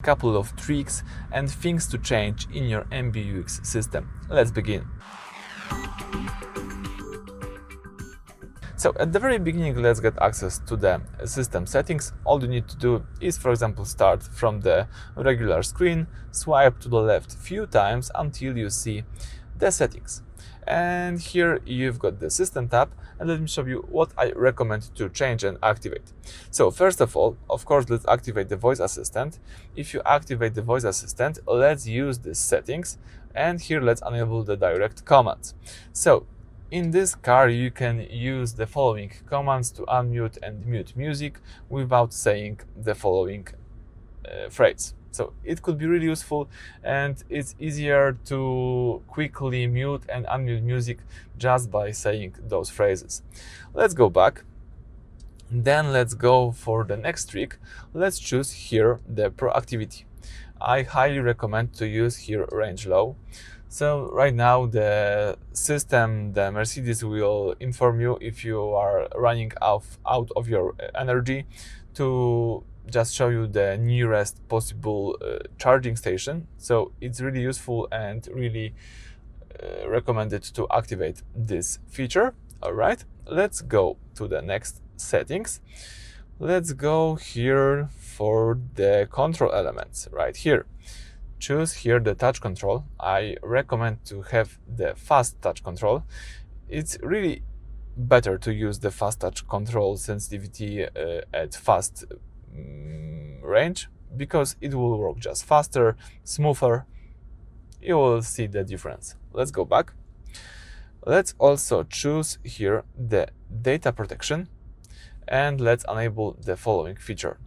couple of tricks and things to change in your MBUX system. Let's begin. So at the very beginning, let's get access to the system settings. All you need to do is, for example, start from the regular screen, swipe to the left a few times until you see the settings. And here you've got the system tab, and let me show you what I recommend to change and activate. So first of all, of course, let's activate the voice assistant. If you activate the voice assistant, let's use the settings, and here let's enable the direct commands. So in this car, you can use the following commands to unmute and mute music without saying the following phrase. So it could be really useful, and it's easier to quickly mute and unmute music just by saying those phrases. Let's go back. Then let's go for the next trick. Let's choose here the Proactivity. I highly recommend to use here range low. So right now the system, the Mercedes, will inform you if you are running out of your energy to just show you the nearest possible charging station. So it's really useful and really recommended to activate this feature. All right, let's go to the next settings. Let's go here for the control elements right here. Choose here the touch control. I recommend to have the fast touch control. It's really better to use the fast touch control sensitivity at fast range, because it will work just faster, smoother. You will see the difference. Let's go back. Let's also choose here the data protection, and let's enable the following feature.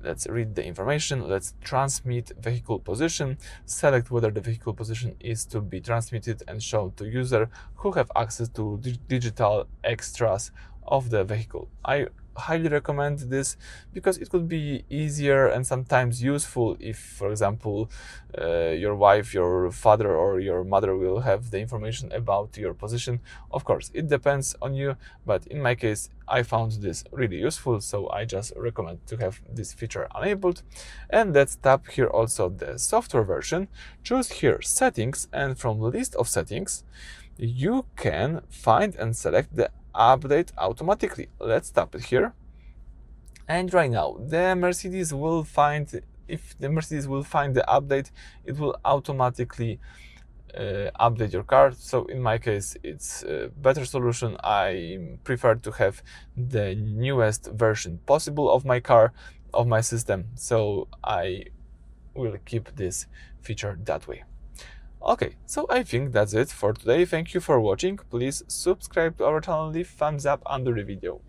Let's read the information. Let's transmit vehicle position. Select whether the vehicle position is to be transmitted and shown to user who have access to digital extras of the vehicle. I highly recommend this because it could be easier and sometimes useful if, for example, your wife, your father, or your mother will have the information about your position. Of course, it depends on you, but in my case, I found this really useful, so I just recommend to have this feature enabled. And let's tap here also the software version. Choose here settings, and from the list of settings, you can find and select the update automatically. Let's tap it here, and right now the Mercedes will find, if the Mercedes will find the update, it will automatically update your car. So in my case, it's a better solution. I prefer to have the newest version possible of my car, of my system, so I will keep this feature that way. Okay, so I think that's it for today. Thank you for watching. Please subscribe to our channel, leave thumbs up under the video.